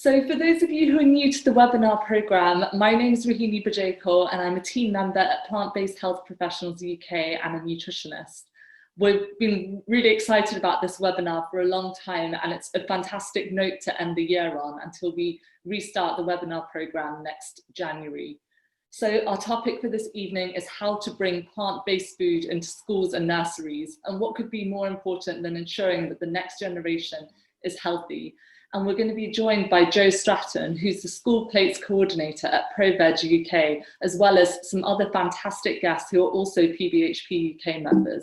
So for those of you who are new to the webinar programme, my name is Rahini Bajekal and I'm a team member at Plant-Based Health Professionals UK and a nutritionist. We've been really excited about this webinar for a long time, and it's a fantastic note to end the year on until we restart the webinar programme next January. So our topic for this evening is how to bring plant-based food into schools and nurseries, and what could be more important than ensuring that the next generation is healthy. And we're going to be joined by Joe Stratton, who's the School Plates Coordinator at ProVeg UK, as well as some other fantastic guests who are also PBHP UK members.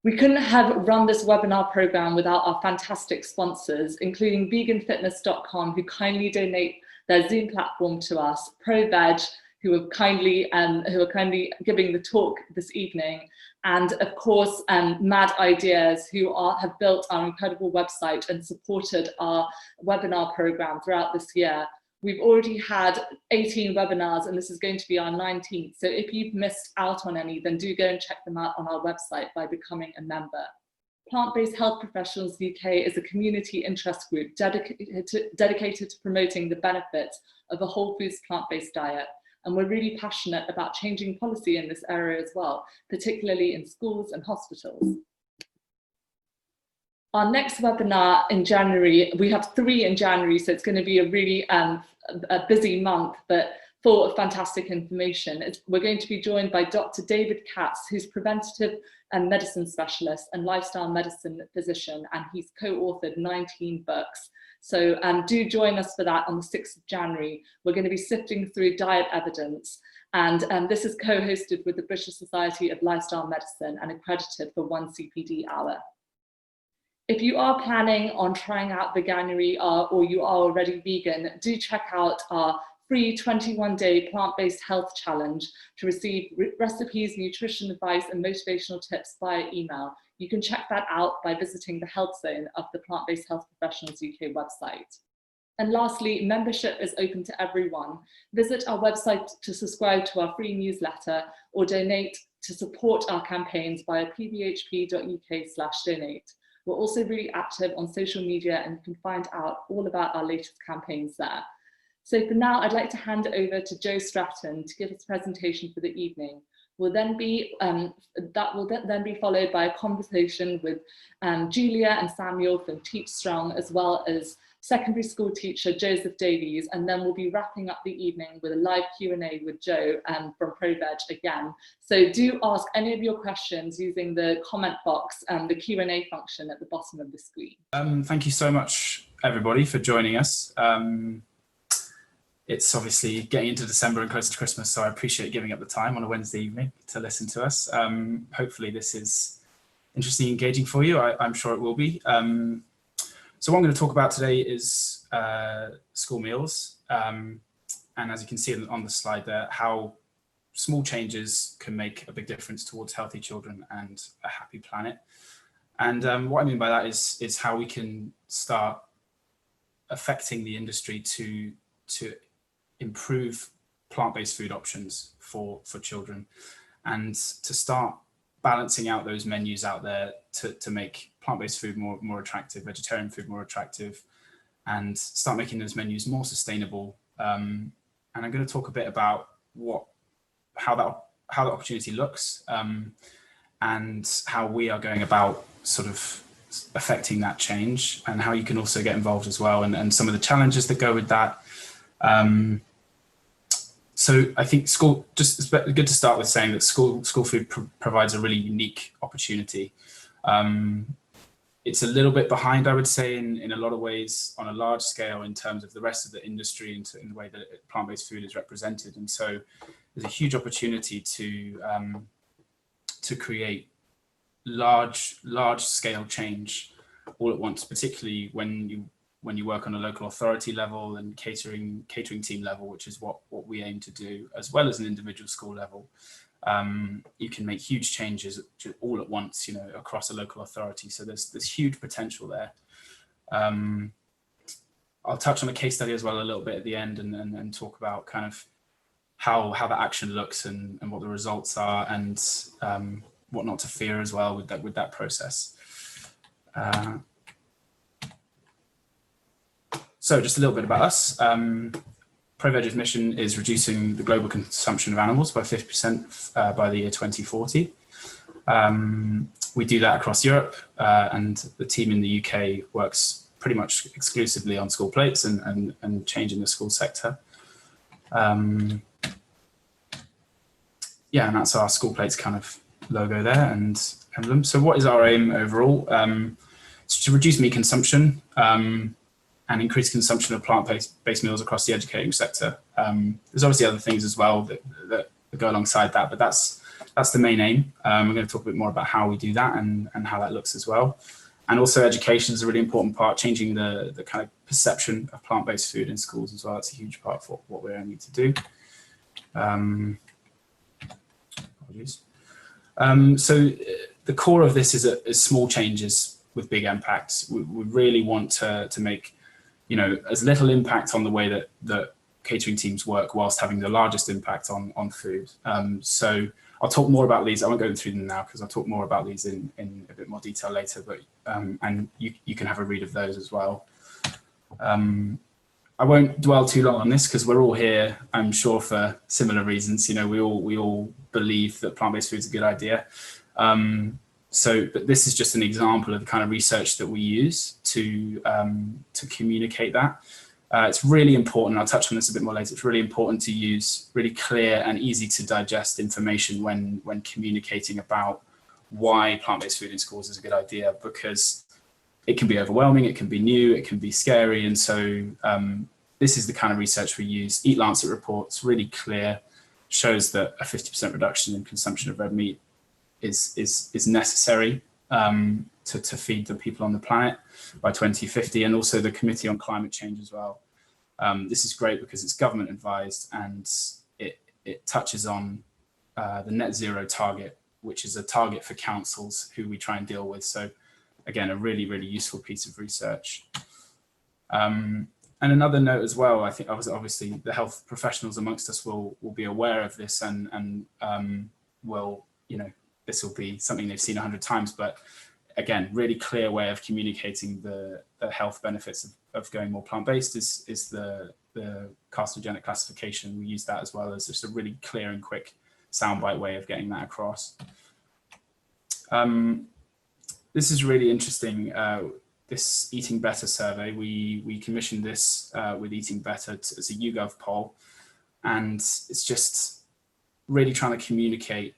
We couldn't have run this webinar programme without our fantastic sponsors, including veganfitness.com, who kindly donate their Zoom platform to us, ProVeg, who are kindly giving the talk this evening, and of course Mad Ideas, who have built our incredible website and supported our webinar program throughout this year. We've already had 18 webinars and this is going to be our 19th, so if you've missed out on any, then do go and check them out on our website by becoming a member. Plant-Based Health Professionals UK is a community interest group dedicated to promoting the benefits of a whole foods plant-based diet. And we're really passionate about changing policy in this area as well, particularly in schools and hospitals. Our next webinar in January, we have 3 in January, so it's going to be a really a busy month, but full of fantastic information. We're going to be joined by Dr. David Katz, who's preventative and medicine specialist and lifestyle medicine physician, and he's co-authored 19 books. So do join us for that on the 6th of January. We're going to be sifting through diet evidence, and this is co-hosted with the British Society of Lifestyle Medicine and accredited for 1 CPD hour. If you are planning on trying out Veganuary or you are already vegan, do check out our free 21-day plant-based health challenge to receive recipes, nutrition advice, and motivational tips via email. You can check that out by visiting the Health Zone of the Plant-Based Health Professionals UK website. And lastly, membership is open to everyone. Visit our website to subscribe to our free newsletter or donate to support our campaigns via pbhp.uk/donate. We're also really active on social media and you can find out all about our latest campaigns there. So for now, I'd like to hand it over to Joe Stratton to give his presentation for the evening. That will then be followed by a conversation with Julia and Samuel from Teach Strong, as well as secondary school teacher Joseph Davies, and then we'll be wrapping up the evening with a live Q&A with Joe from ProVeg again. So do ask any of your questions using the comment box and the Q&A function at the bottom of the screen. Thank you so much, everybody, for joining us. It's obviously getting into December and close to Christmas, so I appreciate giving up the time on a Wednesday evening to listen to us. Hopefully this is interesting and engaging for you. I'm sure it will be. So what I'm going to talk about today is school meals. And as you can see on the slide there, how small changes can make a big difference towards healthy children and a happy planet. And what I mean by that is how we can start affecting the industry to improve plant-based food options for children, and to start balancing out those menus out there to make plant-based food more attractive, vegetarian food more attractive, and start making those menus more sustainable. And I'm going to talk a bit about how that opportunity looks, and how we are going about sort of affecting that change, and how you can also get involved as well, and some of the challenges that go with that. So I think it's good to start with saying that school food provides a really unique opportunity. It's a little bit behind, I would say, in a lot of ways on a large scale in terms of the rest of the industry and in the way that plant-based food is represented. And so there's a huge opportunity to create large scale change all at once, particularly when you work on a local authority level and catering team level, which is what we aim to do, as well as an individual school level. You can make huge changes all at once, across a local authority. So there's huge potential there. I'll touch on a case study as well a little bit at the end, and talk about kind of how that action looks and what the results are, and what not to fear as well with that process. So just a little bit about us. ProVeg's mission is reducing the global consumption of animals by 50% by the year 2040. We do that across Europe, and the team in the UK works pretty much exclusively on school plates and changing the school sector. Yeah, and that's our school plates kind of logo there and emblem. So what is our aim overall? It's to reduce meat consumption and increase consumption of plant-based meals across the educating sector. There's obviously other things as well that go alongside that, but that's the main aim. We're going to talk a bit more about how we do that and how that looks as well. And also education is a really important part, changing the kind of perception of plant-based food in schools as well. That's a huge part for what we're aiming to do. Apologies. So the core of this is small changes with big impacts. We really want to make, as little impact on the way that catering teams work whilst having the largest impact on food. So I'll talk more about these. I won't go through them now because I'll talk more about these in a bit more detail later, but and you can have a read of those as well. I won't dwell too long on this because we're all here, I'm sure, for similar reasons. We all believe that plant-based food is a good idea. But this is just an example of the kind of research that we use to communicate that. It's really important, I'll touch on this a bit more later, it's really important to use really clear and easy to digest information when communicating about why plant-based food in schools is a good idea, because it can be overwhelming, it can be new, it can be scary. And so this is the kind of research we use. Eat Lancet reports, really clear, shows that a 50% reduction in consumption of red meat is necessary to feed the people on the planet by 2050, and also the Committee on Climate Change as well. This is great because it's government advised and it touches on the net zero target, which is a target for councils who we try and deal with. So again, a really, really useful piece of research. And another note as well, I think obviously the health professionals amongst us will be aware of this and will, this will be something they've seen 100 times, but again, really clear way of communicating the health benefits of going more plant-based is the carcinogenic classification. We use that as well as just a really clear and quick soundbite way of getting that across. This is really interesting. This Eating Better survey, we commissioned this with Eating Better as a YouGov poll, and it's just really trying to communicate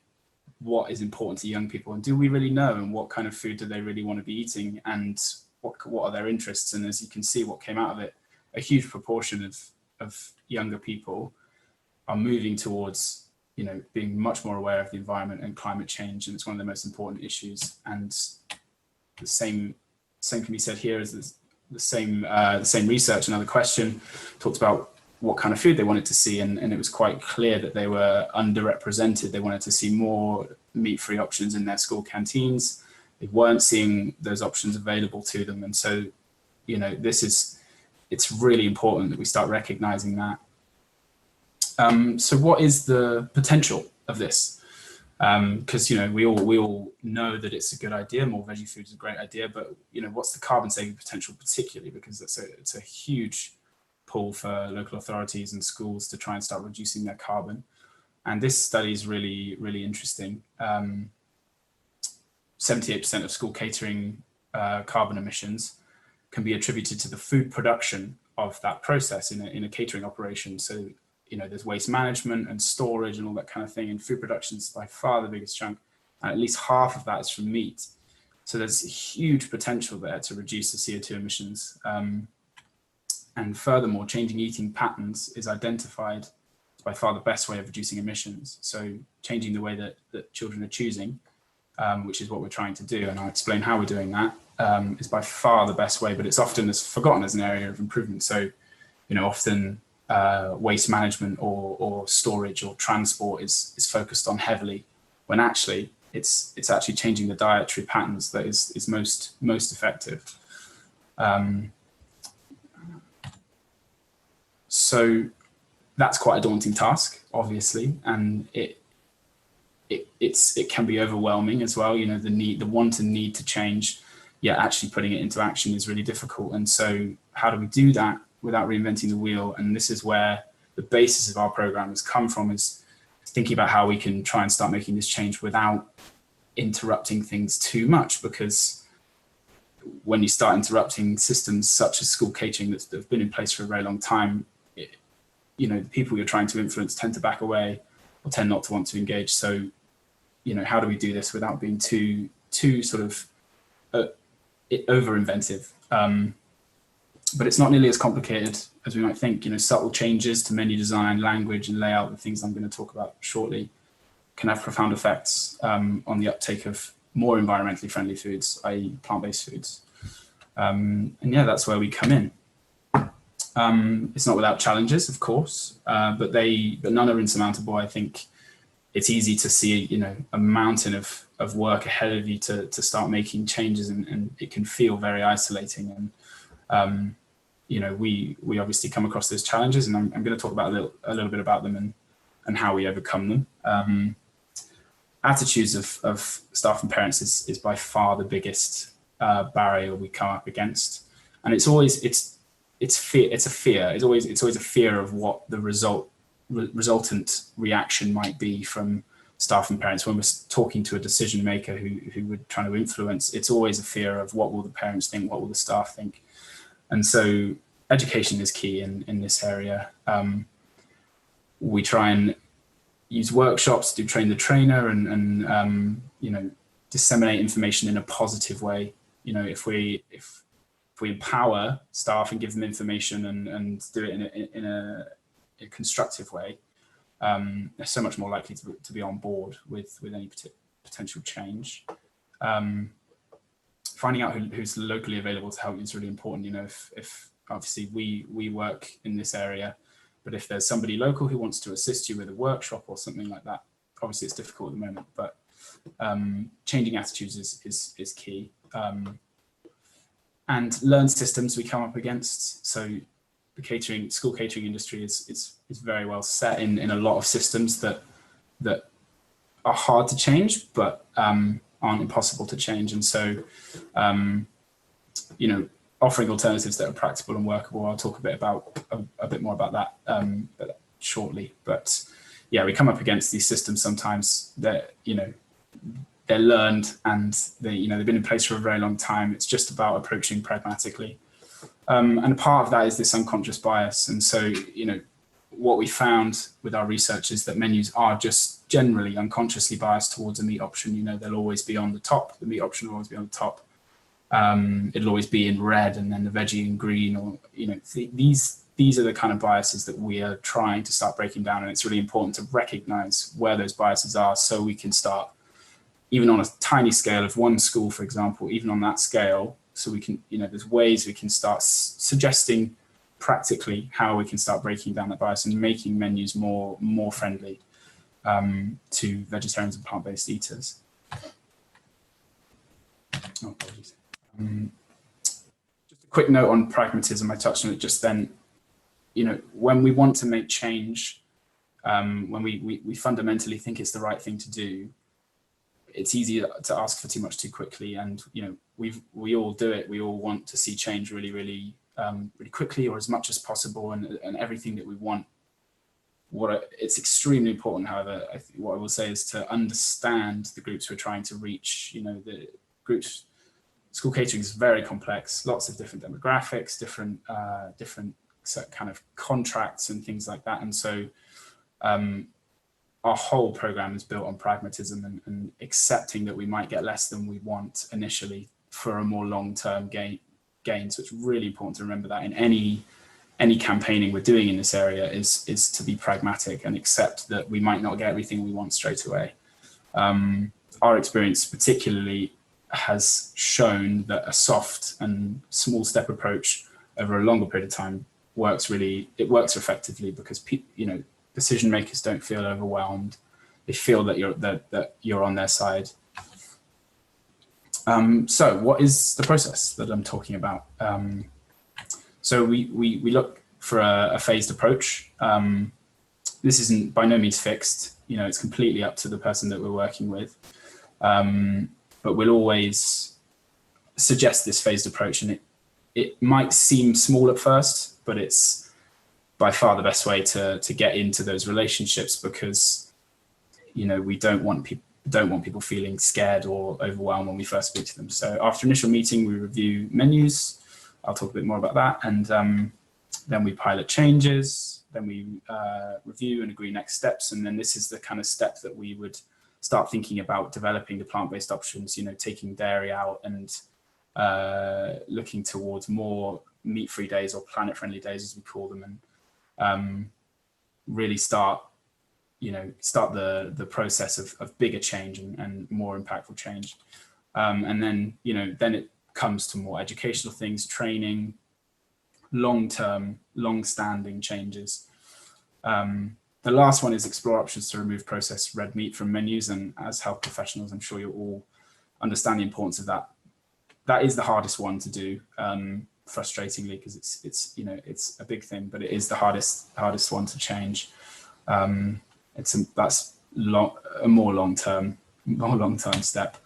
what is important to young people, and do we really know, and what kind of food do they really want to be eating, and what are their interests. And as you can see, what came out of it, a huge proportion of younger people are moving towards being much more aware of the environment and climate change, and it's one of the most important issues. And the same can be said here as the same research. Another question talked about what kind of food they wanted to see, and it was quite clear that they were underrepresented. They wanted to see more meat-free options in their school canteens. They weren't seeing those options available to them, and so it's really important that we start recognizing that. So what is the potential of this? Because we all know that it's a good idea. More veggie food is a great idea, but what's the carbon saving potential, particularly because it's a huge pull for local authorities and schools to try and start reducing their carbon. And this study is really, really interesting. 78% of school catering carbon emissions can be attributed to the food production of that process in a catering operation. So there's waste management and storage and all that kind of thing, and food production is by far the biggest chunk, and at least half of that is from meat. So there's huge potential there to reduce the CO2 emissions. And furthermore, changing eating patterns is identified as by far the best way of reducing emissions. So changing the way that children are choosing, which is what we're trying to do, and I'll explain how we're doing that, is by far the best way, but it's often forgotten as an area of improvement. So, often waste management or storage or transport is focused on heavily, when actually it's actually changing the dietary patterns that is most effective. So that's quite a daunting task, obviously, and it can be overwhelming as well. The want and need to change, yet actually putting it into action is really difficult. And so how do we do that? reinventing the wheel. And this is where the basis of our program has come from, is thinking about how we can try and start making this change without interrupting things too much, because when you start interrupting systems such as school catering that have been in place for a very long time, the people you're trying to influence tend to back away or tend not to want to engage. So, how do we do this without being too sort of over inventive? But it's not nearly as complicated as we might think. Subtle changes to menu design, language, and layout, the things I'm going to talk about shortly, can have profound effects on the uptake of more environmentally friendly foods, i.e. plant-based foods. And yeah, that's where we come in. It's not without challenges, of course, but none are insurmountable. I think it's easy to see, a mountain of work ahead of you to start making changes, and it can feel very isolating. And we obviously come across those challenges, and I'm going to talk about a little bit about them and how we overcome them. Attitudes of staff and parents is by far the biggest barrier we come up against, and it's fear. It's always a fear of what the resultant reaction might be from staff and parents when we're talking to a decision maker who we're trying to influence. It's always a fear of what will the parents think, what will the staff think. And so education is key in this area. We try and use workshops to train the trainer and disseminate information in a positive way. If we empower staff and give them information and do it in a constructive way, they're so much more likely to be on board with any potential change. Finding out who's locally available to help you is really important. If obviously we work in this area, but if there's somebody local who wants to assist you with a workshop or something like that, obviously it's difficult at the moment, but changing attitudes is key. And learned systems we come up against. So the school catering industry is very well set in a lot of systems that are hard to change, but aren't impossible to change. And so, offering alternatives that are practical and workable. I'll talk a bit more about that shortly. But yeah, we come up against these systems sometimes that they're learned and they've been in place for a very long time. It's just about approaching pragmatically. And part of that is this unconscious bias. And so, what we found with our research is that menus are just generally unconsciously biased towards a meat option. They'll always be on the top. The meat option will always be on the top. It'll always be in red and then the veggie in green, or, these are the kind of biases that we are trying to start breaking down. And it's really important to recognize where those biases are so we can start, even on a tiny scale of one school, for example, even on that scale, so we can, there's ways we can start suggesting practically how we can start breaking down that bias and making menus more friendly to vegetarians and plant-based eaters. Oh, apologies. Just a quick note on pragmatism. I touched on it just then. When we want to make change, when we fundamentally think it's the right thing to do, it's easy to ask for too much too quickly. And we all do it. We all want to see change really, really, really quickly, or as much as possible, and everything that we want. It's extremely important, however, what I will say is to understand the groups we're trying to reach. The groups, school catering is very complex, lots of different demographics, different kind of contracts and things like that. And so our whole program is built on pragmatism and accepting that we might get less than we want initially for a more long-term gain. So it's really important to remember that in any campaigning we're doing in this area is to be pragmatic and accept that we might not get everything we want straight away. Our experience particularly has shown that a soft and small step approach over a longer period of time works effectively, because decision makers don't feel overwhelmed. They feel that you're on their side. So what is the process that I'm talking about? So we look for a phased approach. This isn't by no means fixed. It's completely up to the person that we're working with. But we'll always suggest this phased approach, and it might seem small at first, but it's by far the best way to get into those relationships, because, you know, we don't want people feeling scared or overwhelmed when we first speak to them. So after initial meeting, we review menus. I'll talk a bit more about that. And then we pilot changes, then we review and agree next steps. And then this is the kind of step that we would start thinking about developing the plant-based options, you know, taking dairy out and looking towards more meat-free days, or planet-friendly days as we call them, and really start the process of bigger change and more impactful change. And then, you know, then it comes to more educational things, training, long-term, long-standing changes. The last one is explore options to remove processed red meat from menus. And as health professionals, I'm sure you all understand the importance of that. That is the hardest one to do, frustratingly, because it's you know, it's a big thing, but it is the hardest one to change. That's a more long-term step.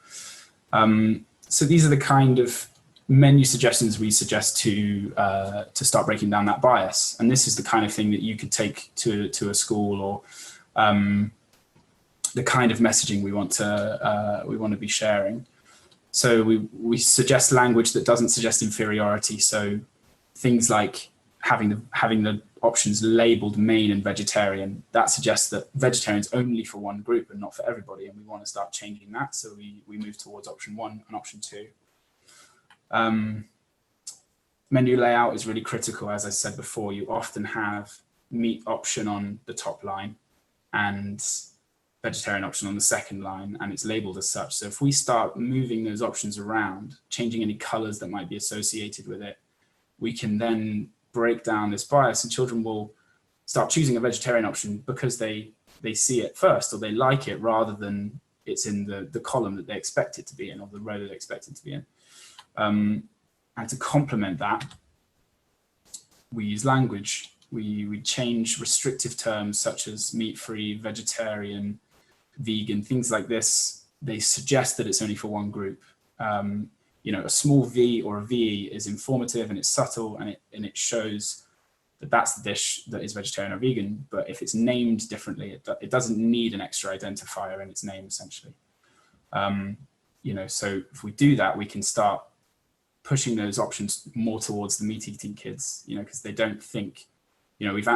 So these are the kind of menu suggestions we suggest to start breaking down that bias. And this is the kind of thing that you could take to a school, or the kind of messaging we want to be sharing. So we suggest language that doesn't suggest inferiority. So things like having the options labeled main and vegetarian, that suggests that vegetarian's only for one group and not for everybody. And we want to start changing that. So we move towards option 1 and option 2. Menu layout is really critical. As I said before, you often have meat option on the top line and vegetarian option on the second line, and it's labeled as such. So if we start moving those options around, changing any colors that might be associated with it, we can then break down this bias, and children will start choosing a vegetarian option because they see it first, or they like it, rather than it's in the column that they expect it to be in, or the row that they expect it to be in. And to complement that, we use language. We change restrictive terms such as meat-free, vegetarian, vegan, things like this. They suggest that it's only for one group. You know, a small V or a VE is informative and it's subtle, and it shows that that's the dish that is vegetarian or vegan. But if it's named differently, it doesn't need an extra identifier in its name, essentially. You know, so if we do that, we can start pushing those options more towards the meat-eating kids, you know, because they don't think, you know, we've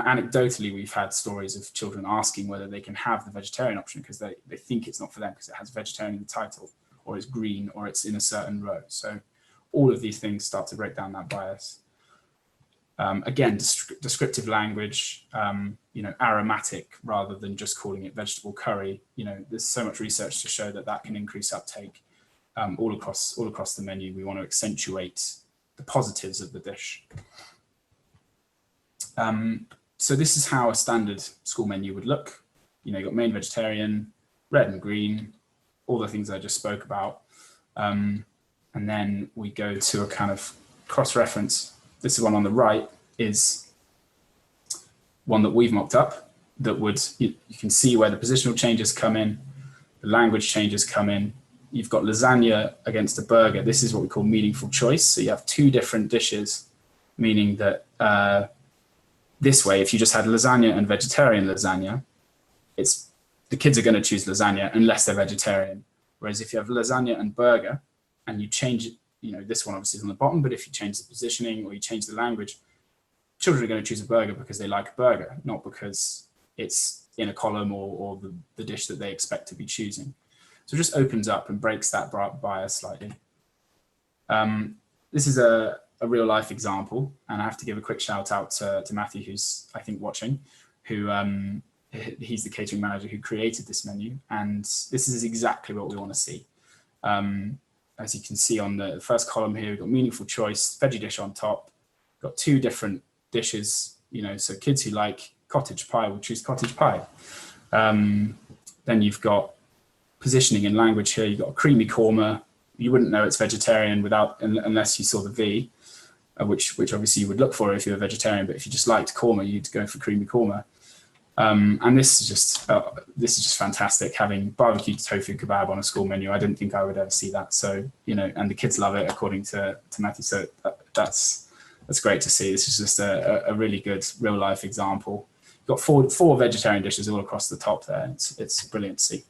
had stories of children asking whether they can have the vegetarian option because they think it's not for them because it has vegetarian in the title, or it's green, or it's in a certain row. So all of these things start to break down that bias. Again, descriptive language, you know, aromatic rather than just calling it vegetable curry. You know, there's so much research to show that that can increase uptake all across the menu. We want to accentuate the positives of the dish. So this is how a standard school menu would look. You know, you've got main vegetarian, red and green, all the things I just spoke about. And then we go to a kind of cross-reference. This one on the right is one that we've mocked up that would, you can see where the positional changes come in, the language changes come in. You've got lasagna against a burger. This is what we call meaningful choice. So you have two different dishes, meaning that this way, if you just had lasagna and vegetarian lasagna, the kids are going to choose lasagna unless they're vegetarian. Whereas if you have lasagna and burger and you change it, you know, this one obviously is on the bottom, but if you change the positioning or you change the language, children are going to choose a burger because they like a burger, not because it's in a column or the dish that they expect to be choosing. So it just opens up and breaks that bias slightly. This is a real life example, and I have to give a quick shout out to Matthew, who's I think watching, who he's the catering manager who created this menu, and this is exactly what we want to see. As you can see on the first column here, we've got meaningful choice, veggie dish on top. We've got two different dishes, you know, so kids who like cottage pie will choose cottage pie. Then you've got positioning in language here. You've got a creamy korma. You wouldn't know it's vegetarian unless you saw the V, which obviously you would look for if you're a vegetarian. But if you just liked korma, you'd go for creamy korma. And this is just fantastic, having barbecued tofu kebab on a school menu. I didn't think I would ever see that. So, you know, and the kids love it, according to Matthew. So that's that's great to see. This is just a really good real life example. Got four vegetarian dishes all across the top there. It's brilliant to see.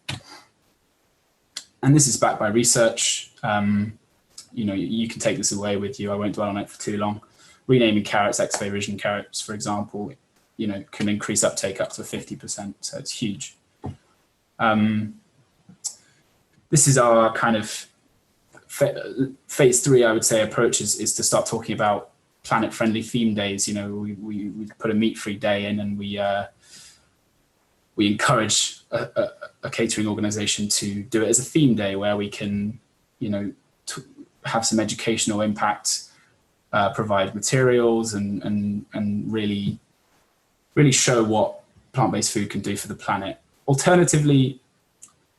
And this is backed by research. You know, you can take this away with you. I won't dwell on it for too long. Renaming carrots, X-ray vision carrots, for example, you know, can increase uptake up to 50%. So it's huge. This is our kind of phase 3, I would say, approach is to start talking about planet-friendly theme days. You know, we put a meat-free day in, and we encourage a catering organization to do it as a theme day where we can, you know, have some educational impact, provide materials, and really show what plant-based food can do for the planet. Alternatively,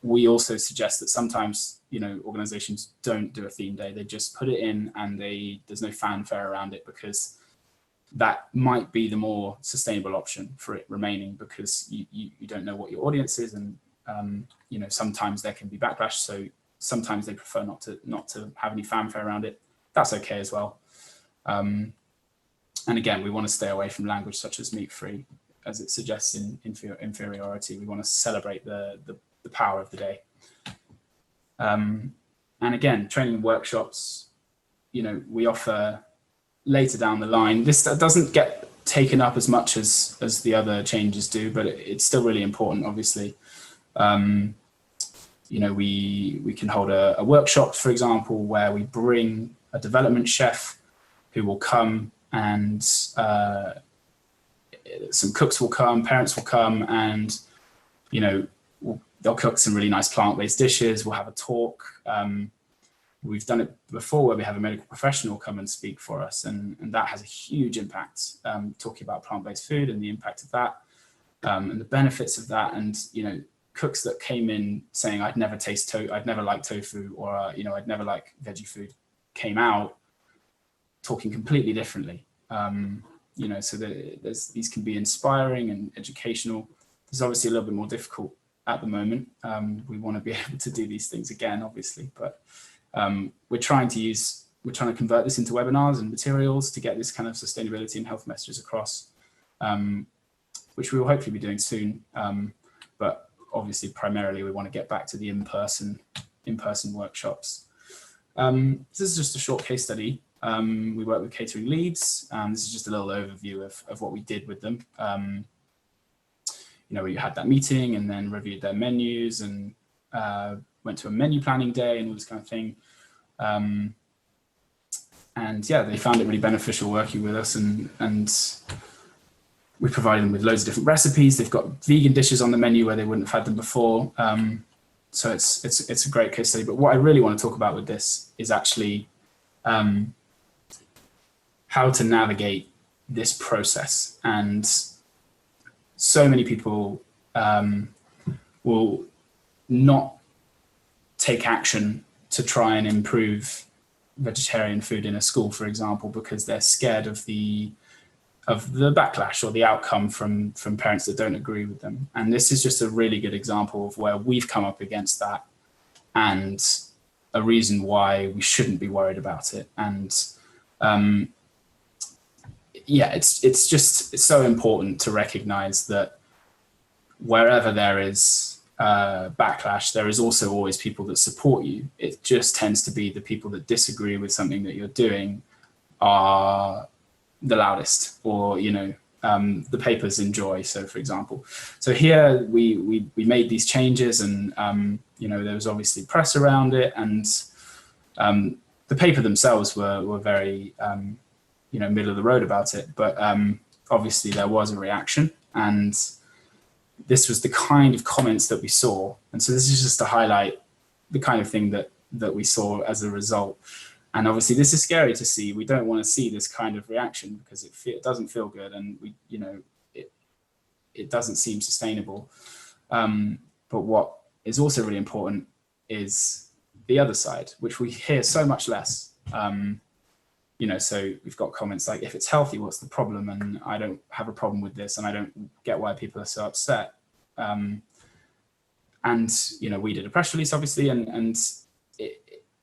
we also suggest that sometimes, you know, organizations don't do a theme day. They just put it in, and there's no fanfare around it, because that might be the more sustainable option for it remaining, because you don't know what your audience is, and you know, sometimes there can be backlash. So sometimes they prefer not to have any fanfare around it. That's okay as well. And again, we want to stay away from language such as meat-free, as it suggests in inferiority. We want to celebrate the power of the day. And again, training workshops, you know, we offer later down the line. This doesn't get taken up as much as the other changes do, but it's still really important, obviously. You know, we can hold a workshop, for example, where we bring a development chef who will come, and some cooks will come, parents will come, and, you know, they'll cook some really nice plant-based dishes. We'll have a talk. We've done it before where we have a medical professional come and speak for us, and that has a huge impact, talking about plant-based food and the impact of that, and the benefits of that. And, you know, cooks that came in saying, I'd never liked tofu, or, you know, I'd never like veggie food, came out talking completely differently. You know, so these can be inspiring and educational. It's obviously a little bit more difficult at the moment. We want to be able to do these things again, obviously, but we're trying to convert this into webinars and materials to get this kind of sustainability and health messages across, which we will hopefully be doing soon. But obviously, primarily, we want to get back to the in-person workshops. This is just a short case study. We work with catering leads. This is just a little overview of what we did with them. You know, we had that meeting and then reviewed their menus, and went to a menu planning day and all this kind of thing. And yeah, they found it really beneficial working with us, and we provided them with loads of different recipes. They've got vegan dishes on the menu where they wouldn't have had them before. So it's a great case study. But what I really want to talk about with this is actually how to navigate this process. And so many people will not take action to try and improve vegetarian food in a school, for example, because they're scared of the backlash or the outcome from parents that don't agree with them. And this is just a really good example of where we've come up against that, and a reason why we shouldn't be worried about it. And yeah, it's so important to recognize that wherever there is backlash, there is also always people that support you. It just tends to be the people that disagree with something that you're doing are the loudest, or, you know, the papers enjoy. So, for example, so here we made these changes, and you know, there was obviously press around it, and the paper themselves were very you know, middle of the road about it. But obviously there was a reaction, and this was the kind of comments that we saw. And so this is just to highlight the kind of thing that we saw as a result. And obviously this is scary to see. We don't want to see this kind of reaction, because it doesn't feel good, and you know, it doesn't seem sustainable. But what is also really important is the other side, which we hear so much less. You know, so we've got comments like, if it's healthy, what's the problem? And I don't have a problem with this, and I don't get why people are so upset. And, you know, we did a press release, obviously, and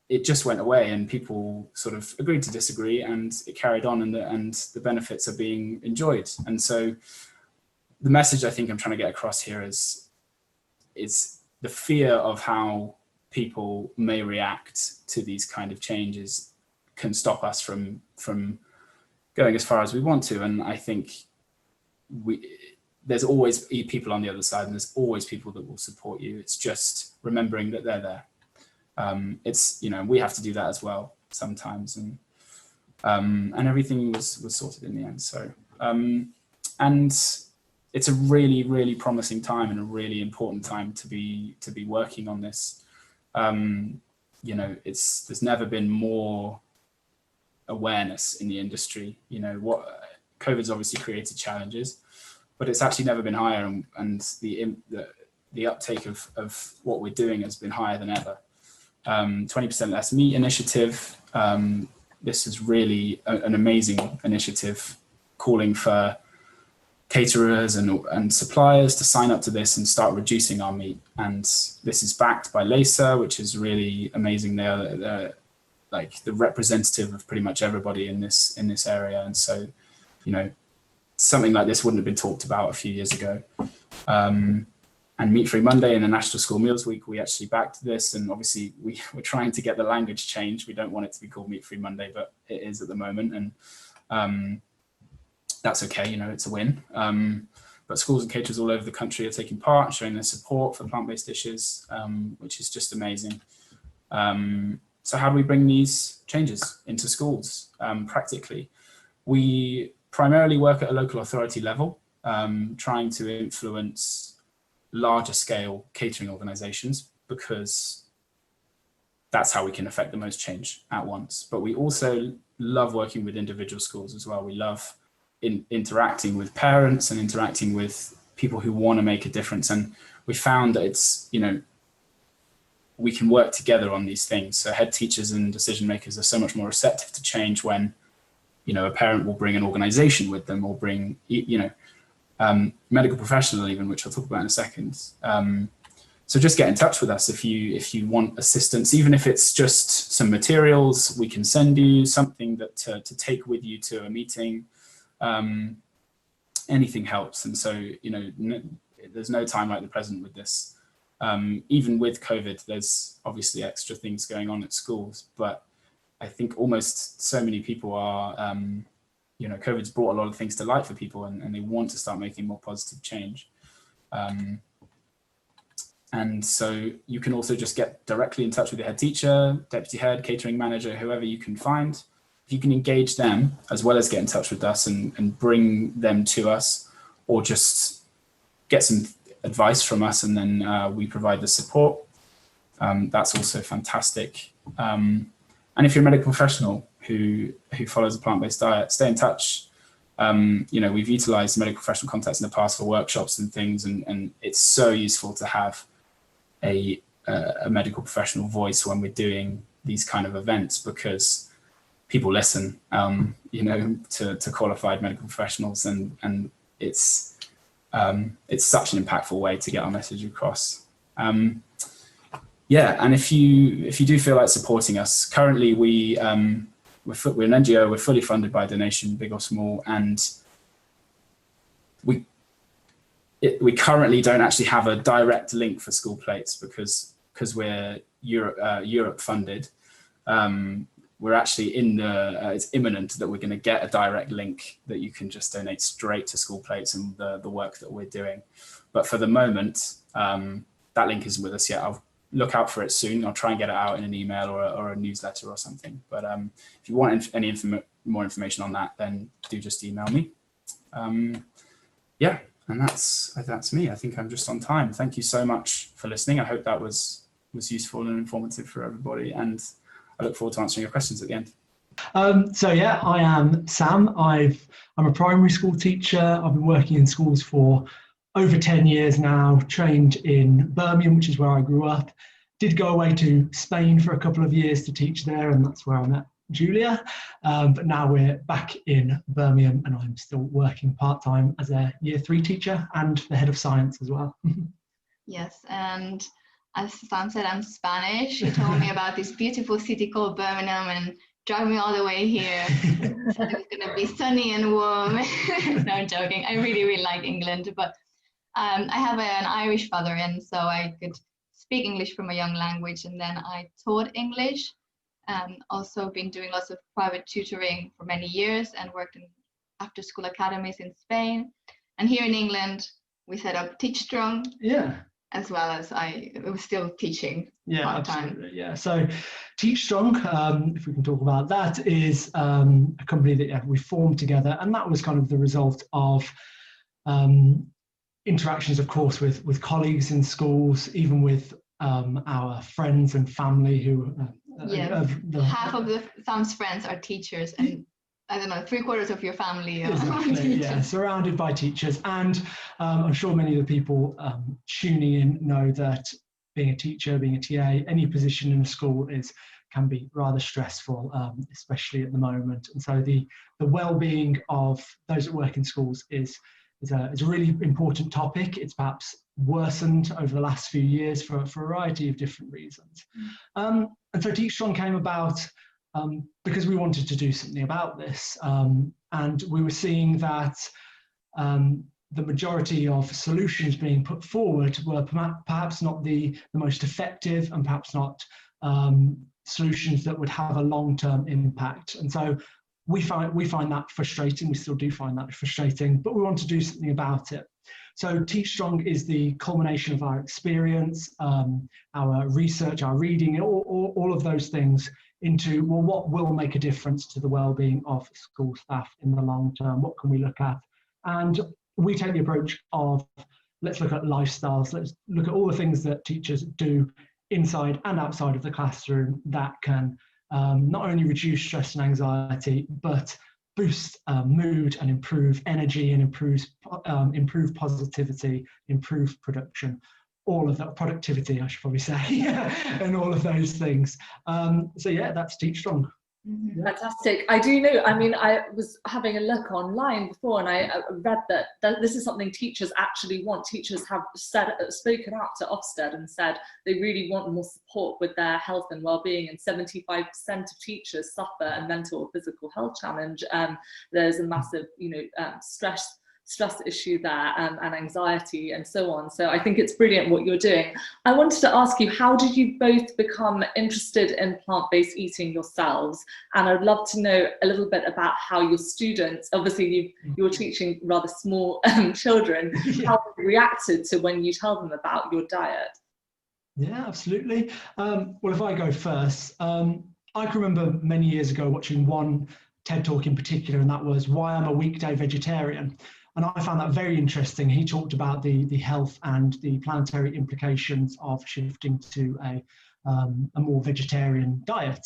it just went away, and people sort of agreed to disagree, and it carried on, and the benefits are being enjoyed. And so the message I think I'm trying to get across here is the fear of how people may react to these kind of changes can stop us from going as far as we want to. And I think there's always people on the other side, and there's always people that will support you. It's just remembering that they're there. It's, you know, we have to do that as well sometimes, and everything was sorted in the end. So and it's a really, really promising time, and a really important time to be working on this. You know, there's never been more awareness in the industry. You know, what COVID's obviously created challenges, but it's actually never been higher, and the uptake of what we're doing has been higher than ever. 20% less meat initiative. This is really an amazing initiative, calling for caterers and suppliers to sign up to this and start reducing our meat. And this is backed by LASA, which is really amazing. They're like the representative of pretty much everybody in this area. And so, you know, something like this wouldn't have been talked about a few years ago. And Meat Free Monday and the National School Meals Week, we actually backed this. And obviously we're trying to get the language changed. We don't want it to be called Meat Free Monday, but it is at the moment. And that's okay, you know, it's a win. But schools and caterers all over the country are taking part, showing their support for plant-based dishes, which is just amazing. So how do we bring these changes into schools practically? We primarily work at a local authority level, trying to influence larger scale catering organizations, because that's how we can affect the most change at once. But we also love working with individual schools as well. We love interacting with parents and interacting with people who want to make a difference. And we found that it's, you know, we can work together on these things. So head teachers and decision makers are so much more receptive to change when, you know, a parent will bring an organization with them, or bring, you know, medical professional even, which I'll talk about in a second. So just get in touch with us if you want assistance, even if it's just some materials. We can send you something that to take with you to a meeting. Anything helps. And so, you know, there's no time like the present with this. Even with COVID, there's obviously extra things going on at schools, but I think almost so many people are, you know, COVID's brought a lot of things to light for people, and they want to start making more positive change. And so you can also just get directly in touch with your head teacher, deputy head, catering manager, whoever you can find. If you can engage them as well as get in touch with us and bring them to us, or just get some advice from us, and then we provide the support. That's also fantastic. And if you're a medical professional who follows a plant-based diet, stay in touch. You know, we've utilized medical professional contacts in the past for workshops and things, and it's so useful to have a medical professional voice when we're doing these kind of events, because people listen, you know, to qualified medical professionals, and it's such an impactful way to get our message across. Yeah, and if you do feel like supporting us, currently we're an NGO, we're fully funded by donation, big or small, and we currently don't actually have a direct link for school plates, because we're Europe funded. We're actually it's imminent that we're going to get a direct link that you can just donate straight to school plates and the work that we're doing. But for the moment, that link isn't with us yet. I'll look out for it soon. I'll try and get it out in an email or a newsletter or something. But if you want any more information on that, then do just email me. Yeah, and that's me. I think I'm just on time. Thank you so much for listening. I hope that was useful and informative for everybody, and I look forward to answering your questions at the end. So yeah, I am Sam. I'm a primary school teacher. I've been working in schools for over 10 years now, trained in Birmingham, which is where I grew up. Did go away to Spain for a couple of years to teach there, and that's where I met Julia. But now we're back in Birmingham, and I'm still working part-time as a year 3 teacher and the head of science as well. Yes, and as Sam said, I'm Spanish. She told me about this beautiful city called Birmingham and dragged me all the way here. Said it was going to be sunny and warm. No, I'm joking. I really, really like England, but I have an Irish father, and so I could speak English from a young language, and then I taught English. Also been doing lots of private tutoring for many years and worked in after-school academies in Spain. And here in England, we set up Teach Strong. Yeah. As well as I was still teaching part-time. Absolutely, yeah. So Teach Strong, if we can talk about that, is a company that we formed together, and that was kind of the result of interactions, of course, with colleagues in schools, even with our friends and family who half of Sam's friends are teachers, and I don't know, 3/4 of your family are exactly, yeah, surrounded by teachers. And I'm sure many of the people tuning in know that being a teacher, being a TA, any position in a school can be rather stressful, especially at the moment. And so the well-being of those that work in schools is a really important topic. It's perhaps worsened over the last few years for a variety of different reasons. And so Teach Strong came about because we wanted to do something about this. And we were seeing that the majority of solutions being put forward were perhaps not the most effective, and perhaps not solutions that would have a long-term impact. And so we find that frustrating. We still do find that frustrating, but we want to do something about it. So Teach Strong is the culmination of our experience, our research, our reading, all of those things into, well, what will make a difference to the well-being of school staff in the long term? What can we look at? And we take the approach of, let's look at lifestyles, let's look at all the things that teachers do inside and outside of the classroom that can not only reduce stress and anxiety, but boost mood and improve energy and improve positivity, improve production, all of that, productivity, I should probably say, and all of those things. So yeah, that's Teach Strong. Fantastic. I do know, I mean, I was having a look online before, and I read that this is something teachers actually want. Teachers have spoken out to Ofsted and said they really want more support with their health and well-being, and 75% of teachers suffer a mental or physical health challenge. There's a massive, stress issue there, and anxiety and so on. So I think it's brilliant what you're doing. I wanted to ask you, how did you both become interested in plant-based eating yourselves? And I'd love to know a little bit about how your students, obviously you're teaching rather small children, how they reacted to when you tell them about your diet. Yeah, absolutely. Well, if I go first, I can remember many years ago watching one TED Talk in particular, and that was Why I'm a Weekday Vegetarian. And I found that very interesting. He talked about the health and the planetary implications of shifting to a more vegetarian diet.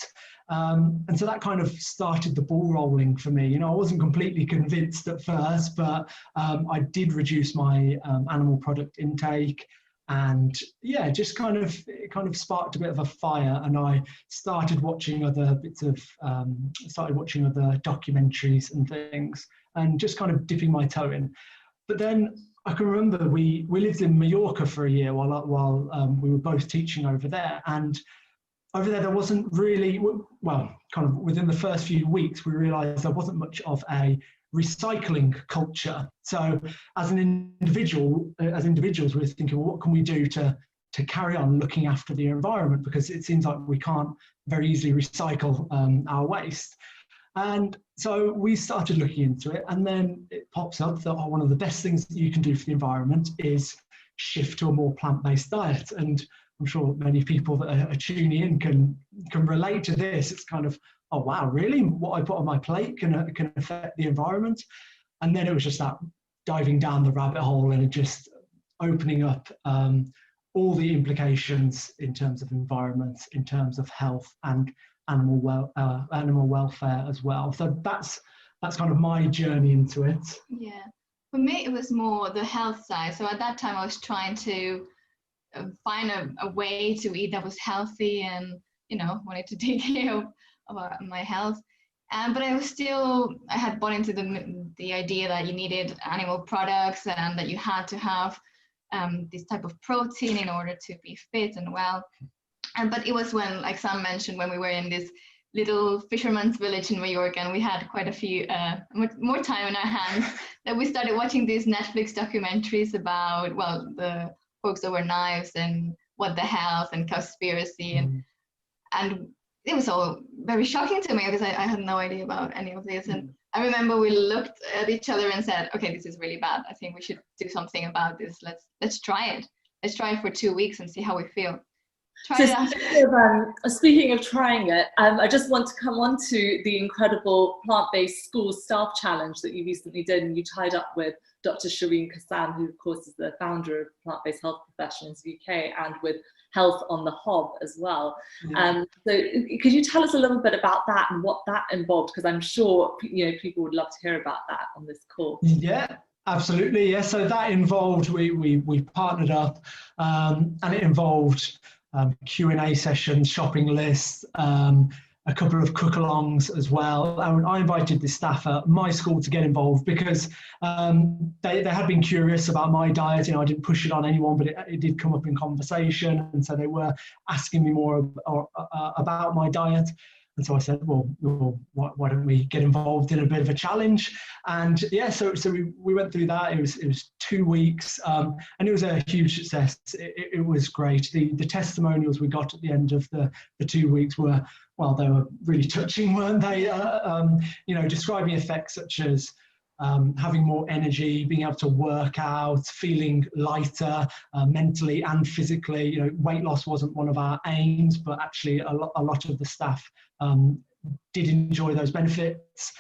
And so that kind of started the ball rolling for me. I wasn't completely convinced at first, but I did reduce my animal product intake. And yeah, it kind of sparked a bit of a fire, and I started watching other documentaries and things, and just kind of dipping my toe in. But then I can remember we lived in Mallorca for a year while we were both teaching over there, and over there wasn't really, well, kind of within the first few weeks we realised there wasn't much of a recycling culture. So as individuals, we're thinking, well, what can we do to carry on looking after the environment, because it seems like we can't very easily recycle our waste. And so we started looking into it, and then it pops up that one of the best things that you can do for the environment is shift to a more plant-based diet. And I'm sure many people that are tuning in can relate to this. It's kind of, oh wow, really? What I put on my plate can affect the environment? And then it was just that diving down the rabbit hole and just opening up all the implications in terms of environment, in terms of health and animal welfare as well. So that's kind of my journey into it. Yeah, for me it was more the health side. So at that time I was trying to find a way to eat that was healthy, and wanted to take care of my health. But I had bought into the idea that you needed animal products and that you had to have this type of protein in order to be fit and well. But it was when, like Sam mentioned, when we were in this little fisherman's village in New York, and we had quite a few more time in our hands, that we started watching these Netflix documentaries about, well, the Forks Over Knives and What the Health and Cowspiracy, and it was all very shocking to me because I had no idea about any of this. And I remember we looked at each other and said, okay, this is really bad. I think we should do something about this. Let's try it. Let's try it for 2 weeks and see how we feel. Speaking of trying it, I just want to come on to the incredible plant-based school staff challenge that you recently did, and you tied up with Dr. Shireen Kassan, who of course is the founder of Plant-Based Health Professionals UK, and with Health on the Hob as well. So could you tell us a little bit about that and what that involved? Because I'm sure people would love to hear about that on this call. Yeah. Absolutely, yeah. So that involved, we partnered up, and it involved Q&A sessions, shopping lists, a couple of cook-alongs as well. And I invited the staff at my school to get involved because they had been curious about my diet. I didn't push it on anyone, but it did come up in conversation, and so they were asking me more about my diet. And so I said, well, why don't we get involved in a bit of a challenge? And yeah, so we went through that. It was 2 weeks, and it was a huge success. It was great. The testimonials we got at the end of the 2 weeks were, well, they were really touching, weren't they? Describing effects such as having more energy, being able to work out, feeling lighter mentally and physically. Weight loss wasn't one of our aims, but actually a lot of the staff did enjoy those benefits,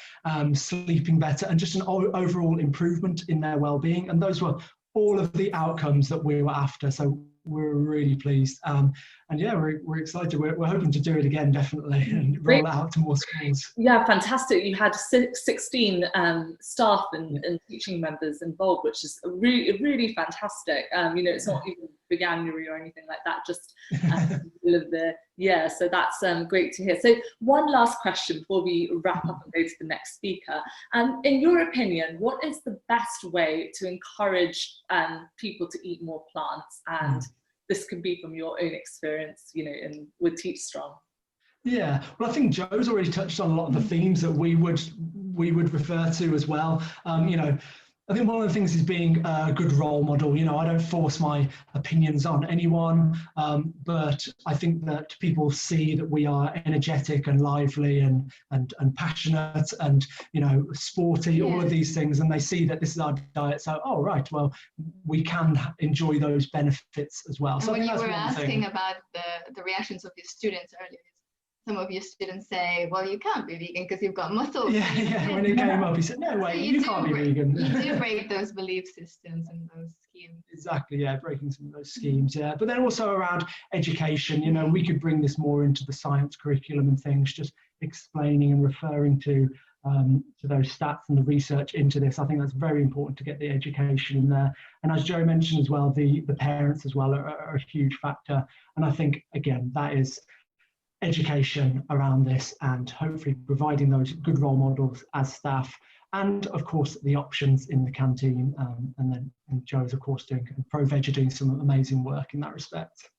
sleeping better, and just an overall improvement in their well-being. And those were all of the outcomes that we were after. So we're really pleased. And yeah, we're excited. We're hoping to do it again, definitely, and roll it out to more schools. Yeah, fantastic. You had 16 staff and teaching members involved, which is really, really fantastic. It's not even January or anything like that, just so that's great to hear. So one last question before we wrap up and go to the next speaker. In your opinion, what is the best way to encourage people to eat more plants? And this can be from your own experience, with Teach Strong. Yeah, well, I think Joe's already touched on a lot of the themes that we would refer to as well. I think one of the things is being a good role model. I don't force my opinions on anyone, but I think that people see that we are energetic and lively and passionate and, sporty, all of these things, and they see that this is our diet. So, oh, right, well, we can enjoy those benefits as well. And so when you were asking about the reactions of your students earlier, some of your students say, well, you can't be vegan because you've got muscles. Yeah, when it came up, he said, no way, you can't be vegan. You do break those belief systems and those schemes. Exactly, yeah, breaking some of those schemes, yeah. But then also around education, we could bring this more into the science curriculum and things, just explaining and referring to those stats and the research into this. I think that's very important to get the education in there. And as Joe mentioned as well, the parents as well are a huge factor. And I think, again, that is education around this, and hopefully providing those good role models as staff, and of course the options in the canteen, and then Joe's of course doing ProVeg are doing some amazing work in that respect.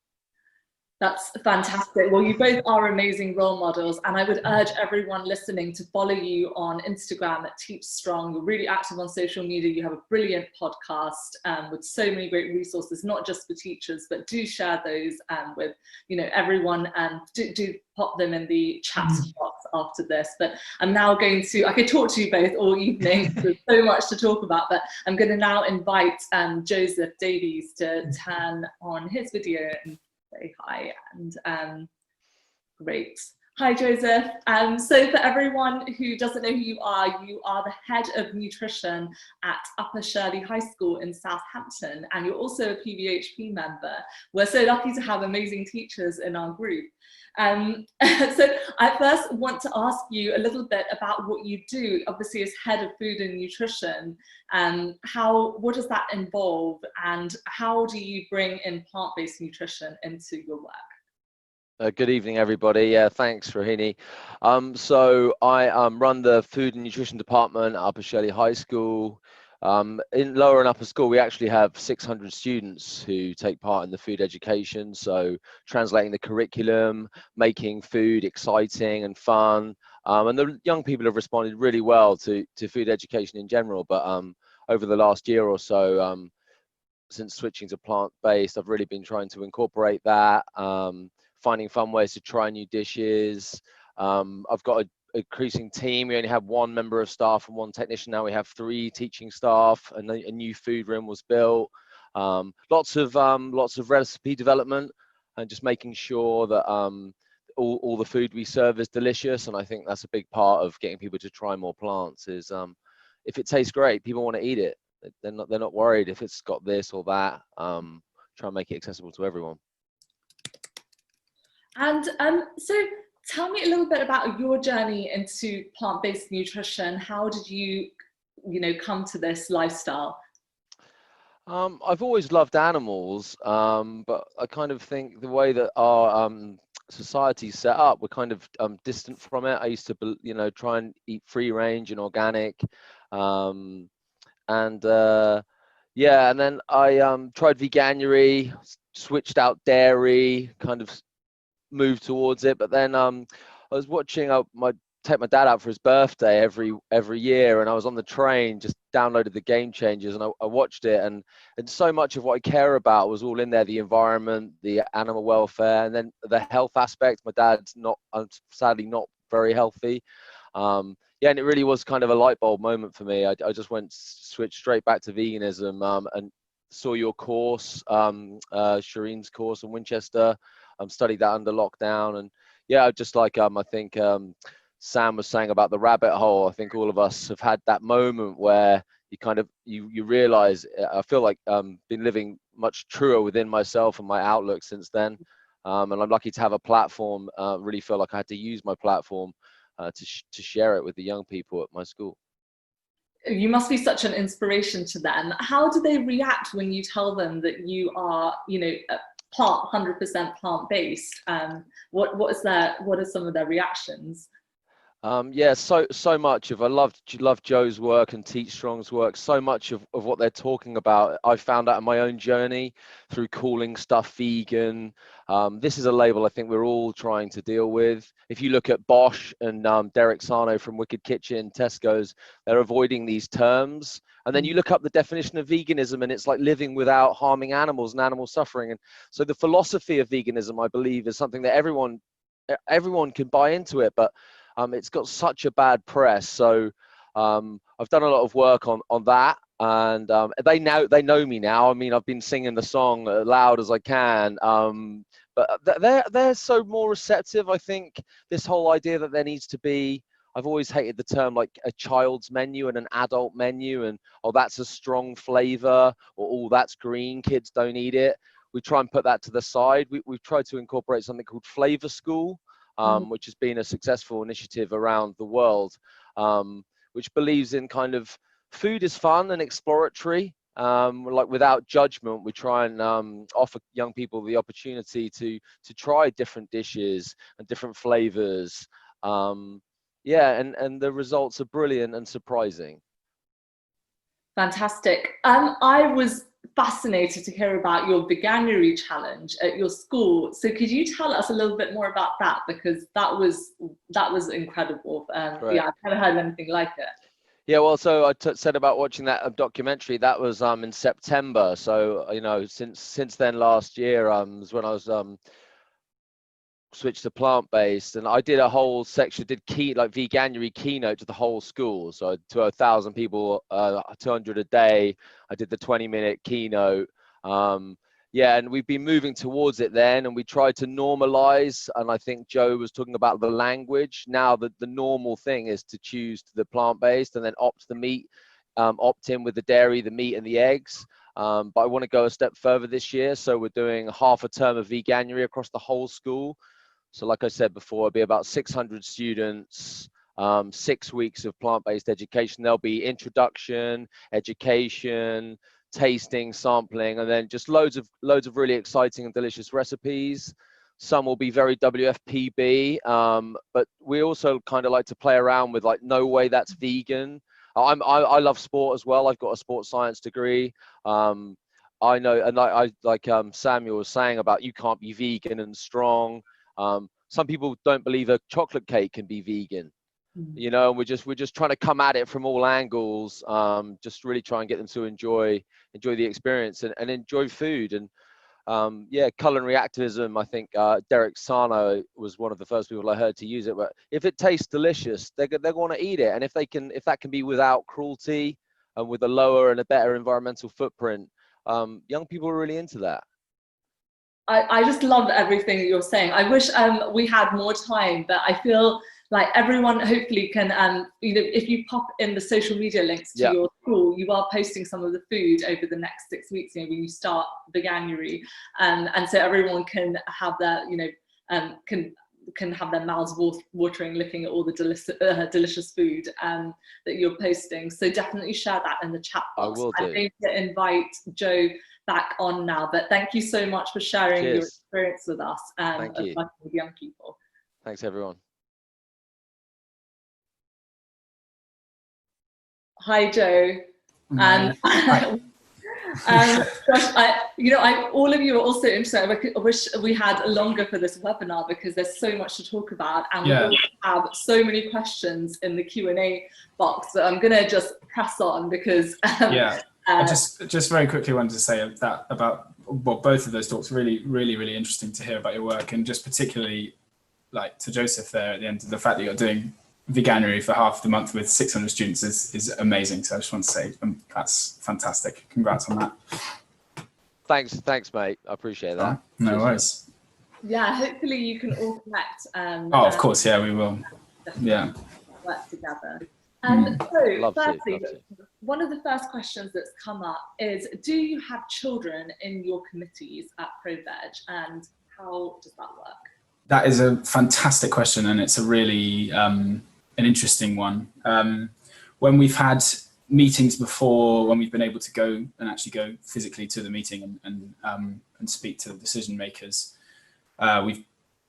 That's fantastic. Well, you both are amazing role models, and I would urge everyone listening to follow you on Instagram at Teach Strong. You're really active on social media. You have a brilliant podcast with so many great resources, not just for teachers, but do share those with everyone, and do pop them in the chat box after this. But I'm now going to, I could talk to you both all evening. There's so much to talk about, but I'm going to now invite Joseph Davies to turn on his video and say hi. And great. Hi, Joseph. So for everyone who doesn't know who you are the head of nutrition at Upper Shirley High School in Southampton, and you're also a PVHP member. We're so lucky to have amazing teachers in our group. So I first want to ask you a little bit about what you do, obviously as head of food and nutrition. What does that involve, and how do you bring in plant-based nutrition into your work? Good evening, everybody. Yeah, thanks, Rohini. So I run the food and nutrition department at Upper Shirley High School. In lower and upper school, we actually have 600 students who take part in the food education. So translating the curriculum, making food exciting and fun. And the young people have responded really well to food education in general. But over the last year or so, since switching to plant-based, I've really been trying to incorporate that, finding fun ways to try new dishes. I've got a increasing team. We only have one member of staff and one technician. Now we have 3 teaching staff, and a new food room was built. Lots of recipe development, and just making sure that all the food we serve is delicious. And I think that's a big part of getting people to try more plants. Is if it tastes great, people want to eat it. They're not worried if it's got this or that. Try and make it accessible to everyone. And so tell me a little bit about your journey into plant-based nutrition. How did you come to this lifestyle? I've always loved animals, but I kind of think the way that our society's set up, we're kind of distant from it. I used to, try and eat free range and organic, and yeah, and then I tried veganuary, switched out dairy, kind of moved towards it. But then I was watching take my dad out for his birthday every year, and I was on the train, just downloaded the Game Changers, and I watched it, and so much of what I care about was all in there: the environment, the animal welfare, and then the health aspect. My dad's sadly not very healthy. Yeah, and it really was kind of a light bulb moment for me. I just switched straight back to veganism, and saw your course, Shireen's course in Winchester. Studied that under lockdown, and yeah, just like I think Sam was saying about the rabbit hole. I think all of us have had that moment where you kind of you realize. I feel like been living much truer within myself and my outlook since then, and I'm lucky to have a platform. Really feel like I had to use my platform to share it with the young people at my school. You must be such an inspiration to them. How do they react when you tell them that you are, 100% plant-based? What are some of their reactions? Yeah, so much of I love Joe's work and Teach Strong's work. So much of what they're talking about, I found out in my own journey through calling stuff vegan. This is a label I think we're all trying to deal with. If you look at Bosch and Derek Sarno from Wicked Kitchen, Tesco's, they're avoiding these terms. And then you look up the definition of veganism, and it's like living without harming animals and animal suffering. And so the philosophy of veganism, I believe, is something that everyone can buy into it, but it's got such a bad press. So I've done a lot of work on that, and they know me now. I mean, I've been singing the song as loud as I can, but they're so more receptive. I think this whole idea that there needs to be, I've always hated the term like a child's menu and an adult menu, and that's a strong flavor, or that's green, kids don't eat it. We try and put that to the side. We've tried to incorporate something called Flavor School, which has been a successful initiative around the world, which believes in kind of food is fun and exploratory, like without judgment. We try and offer young people the opportunity to try different dishes and different flavors. Yeah, and the results are brilliant and surprising. Fantastic. I was fascinated to hear about your veganuary challenge at your school. So could you tell us a little bit more about that? Because that was incredible. Right. Yeah, I've never heard anything like it. Yeah, well, so I said about watching that documentary. That was in September. So since then last year was when I was switched to plant-based, and I did a whole section, veganuary keynote to the whole school. So to 1,000 people, 200 a day. I did the 20-minute keynote. Yeah, and we've been moving towards it then, and we tried to normalize. And I think Joe was talking about the language. Now the normal thing is to choose the plant-based and then opt the meat, opt in with the dairy, the meat, and the eggs. But I want to go a step further this year. So we're doing half a term of veganuary across the whole school. So like I said before, it'll be about 600 students, 6 weeks of plant-based education. There'll be introduction, education, tasting, sampling, and then just loads of really exciting and delicious recipes. Some will be very WFPB, but we also kind of like to play around with like, no way that's vegan. I love sport as well. I've got a sports science degree. I know, and I like Samuel was saying about you can't be vegan and strong. Some people don't believe a chocolate cake can be vegan. You know, and we're just trying to come at it from all angles, just really try and get them to enjoy the experience and enjoy food. And yeah, culinary activism, I think Derek Sarno was one of the first people I heard to use it. But if it tastes delicious, they're going to eat it. And if that can be without cruelty and with a lower and a better environmental footprint, young people are really into that. I just love everything that you're saying. I wish we had more time, but I feel like everyone hopefully can, you know, if you pop in the social media links to your school, you are posting some of the food over the next 6 weeks, you know, when you start the January, and so everyone can have their, you know, can have their mouths watering, looking at all the delicious food that you're posting. So definitely share that in the chat box. I will do. I'm going to invite Joe back on now, but thank you so much for sharing your experience with us of working with young people. Thanks, everyone. Hi, Joe. Gosh, all of you are also interested. I wish we had longer for this webinar because there's so much to talk about, and we also have so many questions in the Q&A box. So I'm going to just press on because I just very quickly wanted to say that about both of those talks. Really interesting to hear about your work, and just particularly like to Joseph there at the end, the fact that you're doing Veganuary for half the month with 600 students is amazing. So I just want to say that's fantastic. Congrats on that. Thanks, mate. I appreciate that. No worries. Yeah, hopefully you can all connect. Of course, yeah, we will. Yeah. Work together. So, firstly, love to. One of the first questions that's come up is, do you have children in your committees at ProVeg, and how does that work? That is a fantastic question, and it's a really an interesting one. When we've had meetings before, when we've been able to go physically to the meeting and speak to the decision makers, we've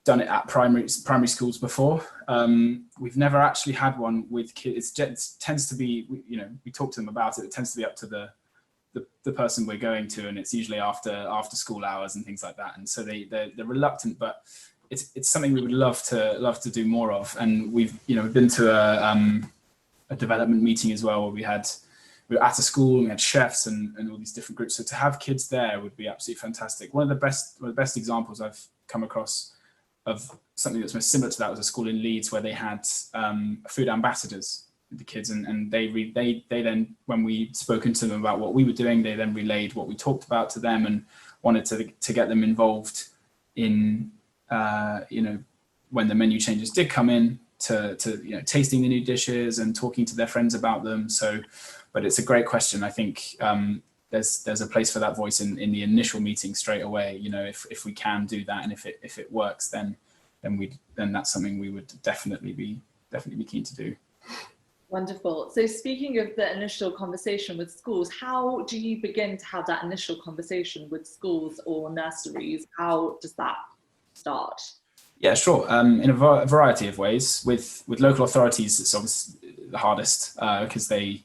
done it at primary schools before. We've never actually had one with kids. It tends to be, you know, we talk to them about it. It tends to be up to the person we're going to, and it's usually after school hours and things like that. And so they're reluctant, but it's something we would love to do more of. And we've been to a development meeting as well, where we were at a school and we had chefs and all these different groups. So to have kids there would be absolutely fantastic. One of the best examples I've come across of something that's most similar to that was a school in Leeds where they had food ambassadors with the kids, and they then, when we'd spoken to them about what we were doing, they then relayed what we talked about to them and wanted to get them involved in when the menu changes did come in, to tasting the new dishes and talking to their friends about them. So, but it's a great question. I think there's a place for that voice in the initial meeting straight away. You know, if we can do that, and if it works, then that's something we would definitely be keen to do. Wonderful. So speaking of the initial conversation with schools, how do you begin to have that initial conversation with schools or nurseries? How does that start? Yeah, sure. In a variety of ways. With local authorities, it's obviously the hardest because they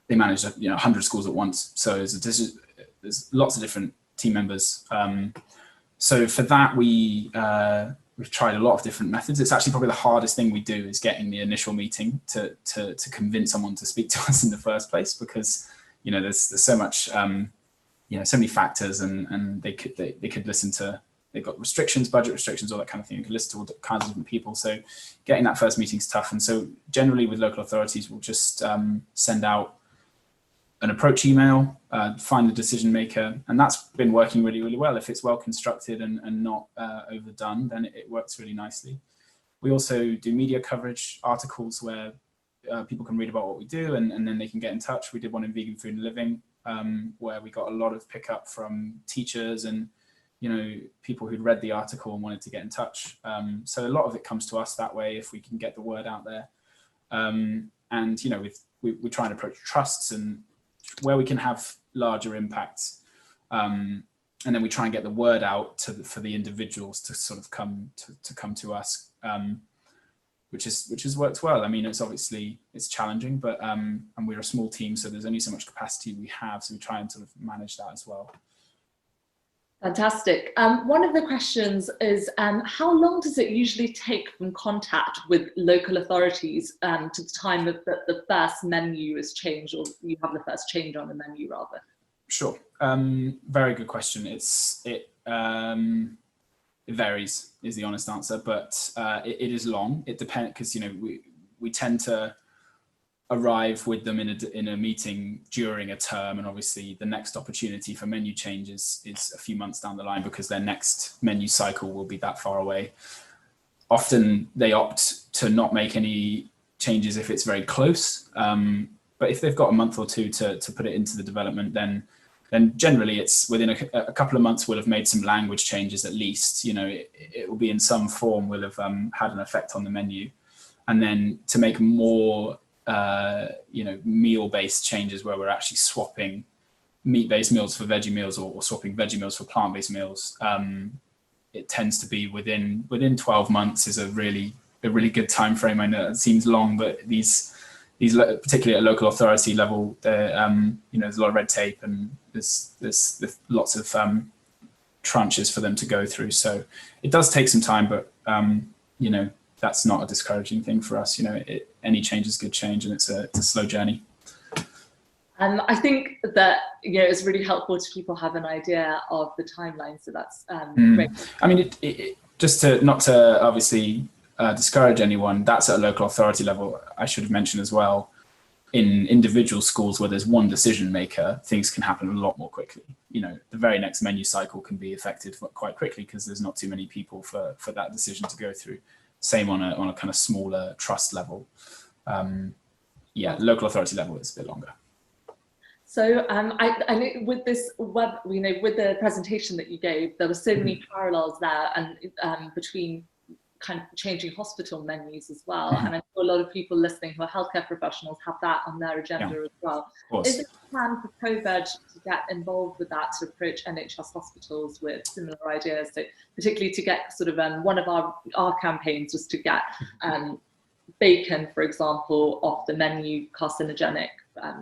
manage 100 schools at once. So there's lots of different team members. So for that, we've tried a lot of different methods. It's actually probably the hardest thing we do is getting the initial meeting to convince someone to speak to us in the first place, because there's so much so many factors, and they could listen to. They've got restrictions, budget restrictions, all that kind of thing. You can listen to all kinds of different people. So getting that first meeting is tough. And so generally with local authorities, we'll just send out an approach email, find the decision maker, and that's been working really, really well. If it's well constructed and not overdone, then it works really nicely. We also do media coverage, articles where people can read about what we do, and then they can get in touch. We did one in Vegan Food and Living, where we got a lot of pickup from teachers and people who'd read the article and wanted to get in touch. So a lot of it comes to us that way if we can get the word out there. And we try and approach trusts and where we can have larger impacts. And then we try and get the word out for the individuals to sort of come to us. which has worked well. I mean, it's challenging, but and we're a small team, so there's only so much capacity we have, so we try and sort of manage that as well. Fantastic. One of the questions is, how long does it usually take from contact with local authorities to the time that the first menu is changed, or you have the first change on the menu rather? Sure. Very good question. It varies, is the honest answer, but it is long. It depends, because, you know, we tend to arrive with them in a meeting during a term, and obviously the next opportunity for menu changes is a few months down the line, because their next menu cycle will be that far away. Often they opt to not make any changes if it's very close, but if they've got a month or two to put it into the development, then generally it's within a couple of months we'll have made some language changes at least. You know, it will be in some form, will have had an effect on the menu. And then to make more you know, meal-based changes where we're actually swapping meat-based meals for veggie meals, or swapping veggie meals for plant-based meals, it tends to be within 12 months is a really good time frame. I know it seems long, but these particularly at a local authority level, you know, there's a lot of red tape, and there's lots of tranches for them to go through. So it does take some time, but you know, that's not a discouraging thing for us. You know, any change is good change, and it's a slow journey. I think that, you know, it's really helpful to people have an idea of the timeline. So that's great. I mean, just not to obviously discourage anyone, that's at a local authority level. I should have mentioned as well, in individual schools where there's one decision maker, things can happen a lot more quickly. You know, the very next menu cycle can be affected quite quickly because there's not too many people for that decision to go through. Same on a kind of smaller trust level. Yeah, local authority level is a bit longer. So I know with this web, you know, with the presentation that you gave, there were so many parallels there, and between kind of changing hospital menus as well. And I know a lot of people listening who are healthcare professionals have that on their agenda as well. Is it a plan for ProVeg to get involved with that, to approach NHS hospitals with similar ideas? So particularly to get sort of one of our campaigns was to get bacon, for example, off the menu, carcinogenic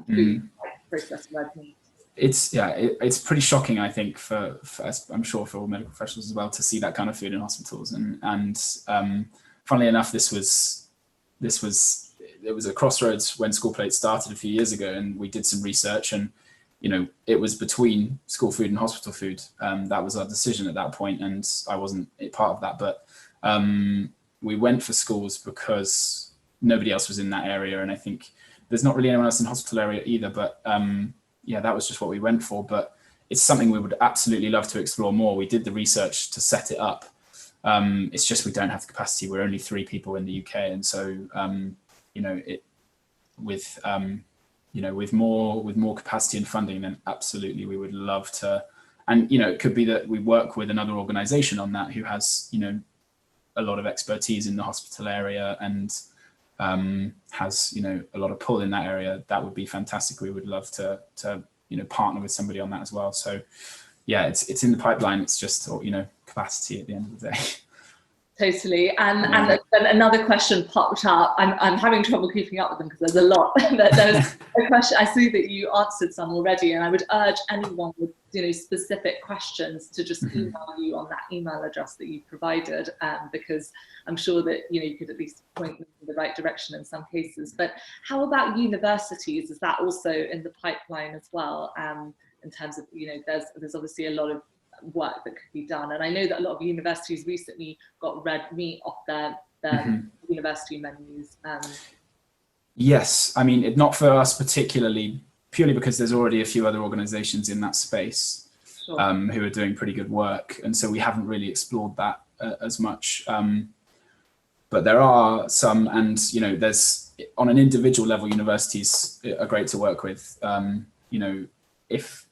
food, processed red meat. It's pretty shocking, I think, for I'm sure for all medical professionals as well, to see that kind of food in hospitals. And funnily enough, it was a crossroads when School Plate started a few years ago, and we did some research, and you know, it was between school food and hospital food. That was our decision at that point, and I wasn't part of that, but we went for schools because nobody else was in that area, and I think there's not really anyone else in the hospital area either, but yeah, that was just what we went for. But it's something we would absolutely love to explore more. We did the research to set it up. It's just we don't have the capacity. We're only 3 people in the UK, and so you know, with more capacity and funding, then absolutely we would love to. And you know, it could be that we work with another organisation on that who has, you know, a lot of expertise in the hospital area and has, you know, a lot of pull in that area. That would be fantastic. We would love to you know, partner with somebody on that as well. So yeah, it's in the pipeline. It's just, you know, capacity at the end of the day. Totally. And then another question popped up. I'm having trouble keeping up with them because there's a lot. But there's a question. I see that you answered some already, and I would urge anyone with, you know, specific questions to just email you on that email address that you provided, because I'm sure that, you know, you could at least point them in the right direction in some cases. But how about universities? Is that also in the pipeline as well? In terms of, you know, there's obviously a lot of work that could be done, and I know that a lot of universities recently got red meat off their university menus. Yes, I mean, not for us particularly, purely because there's already a few other organisations in that space who are doing pretty good work, and so we haven't really explored that as much. But there are some, and you know, there's on an individual level, universities are great to work with. You know, if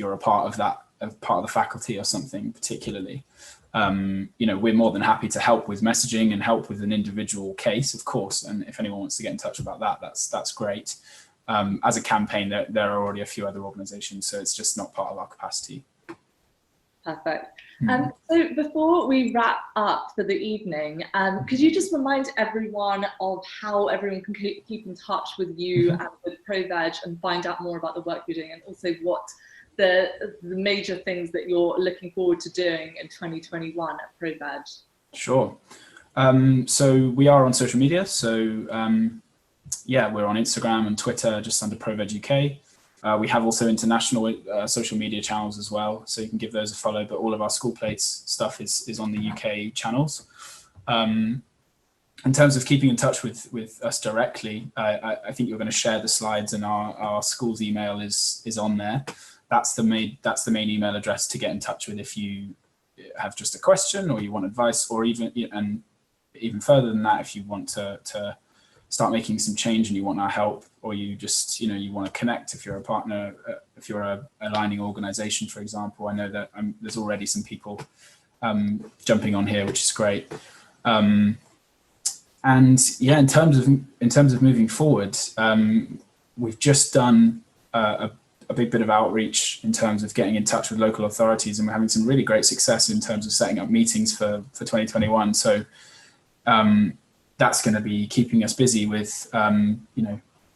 you're a part of that, part of the faculty or something particularly, you know, we're more than happy to help with messaging and help with an individual case, of course. And if anyone wants to get in touch about that, that's great. As a campaign, there are already a few other organisations, so it's just not part of our capacity. Perfect. So before we wrap up for the evening, could you just remind everyone of how everyone can keep in touch with you and with ProVeg and find out more about the work you're doing, and also what the major things that you're looking forward to doing in 2021 at ProVeg? Sure. So we are on social media. So yeah, we're on Instagram and Twitter, just under ProVeg UK. We have also international social media channels as well, so you can give those a follow, but all of our school plates stuff is on the UK channels. In terms of keeping in touch with us directly, I think you're going to share the slides, and our school's email is on there. That's the main email address to get in touch with if you have just a question or you want advice, or even further than that, if you want to start making some change and you want our help, or you just, you want to connect if you're a partner, if you're a aligning organization, for example. I know that there's already some people jumping on here, which is great. And yeah, in terms of moving forward, we've just done a big bit of outreach in terms of getting in touch with local authorities, and we're having some really great success in terms of setting up meetings for 2021. So that's going to be keeping us busy with,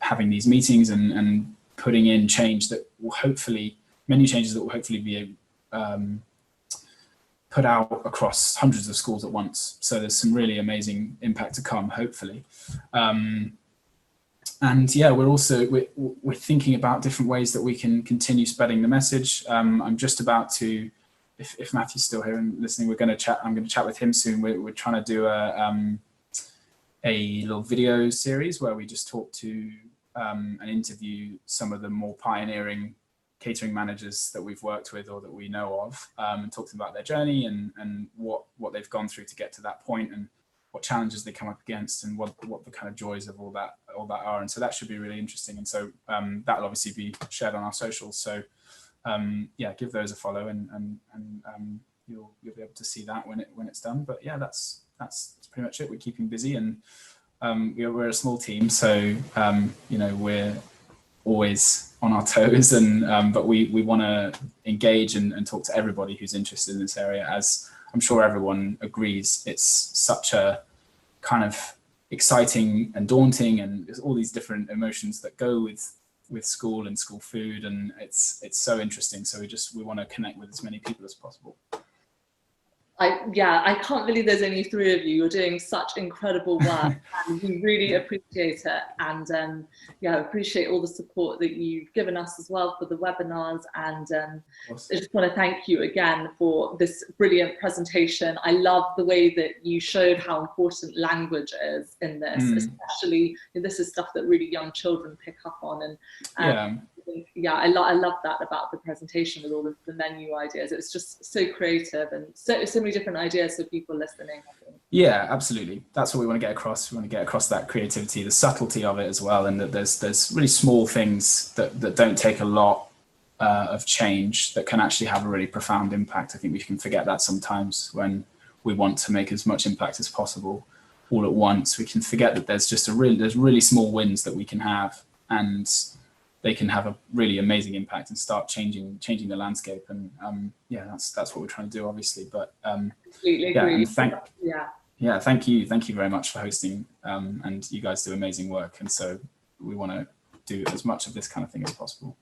having these meetings and putting in change that will hopefully, many changes that will hopefully be put out across hundreds of schools at once. So there's some really amazing impact to come, hopefully. And yeah, we're thinking about different ways that we can continue spreading the message. I'm just about to, if Matthew's still here and listening, I'm going to chat with him soon. We're trying to do a little video series where we just talk to and interview some of the more pioneering catering managers that we've worked with or that we know of, and talk to them about their journey and what they've gone through to get to that point, and what challenges they come up against, and what the kind of joys of all that are. And so that should be really interesting. And so that'll obviously be shared on our socials. So yeah, give those a follow, and you'll be able to see that when it's done. But yeah, that's pretty much it. We're keeping busy, and we're a small team, so we're always on our toes, and but we want to engage and talk to everybody who's interested in this area, as I'm sure everyone agrees. It's such a kind of exciting and daunting, and there's all these different emotions that go with school and school food, and it's so interesting. So we want to connect with as many people as possible. I can't believe there's only 3 of you. You're doing such incredible work, and we really appreciate it. And yeah, appreciate all the support that you've given us as well for the webinars. And I just want to thank you again for this brilliant presentation. I love the way that you showed how important language is in this, especially this is stuff that really young children pick up on. And yeah, I love that about the presentation with all of the menu ideas. It's just so creative, and so many different ideas for people listening, I think. Yeah, absolutely. That's what we want to get across. We want to get across that creativity, the subtlety of it as well, and that there's really small things that don't take a lot of change that can actually have a really profound impact. I think we can forget that sometimes when we want to make as much impact as possible all at once. We can forget that there's really small wins that we can have, and they can have a really amazing impact and start changing the landscape. And yeah, that's what we're trying to do, obviously. But completely yeah, agree. And thank you very much for hosting. And you guys do amazing work, and so we want to do as much of this kind of thing as possible.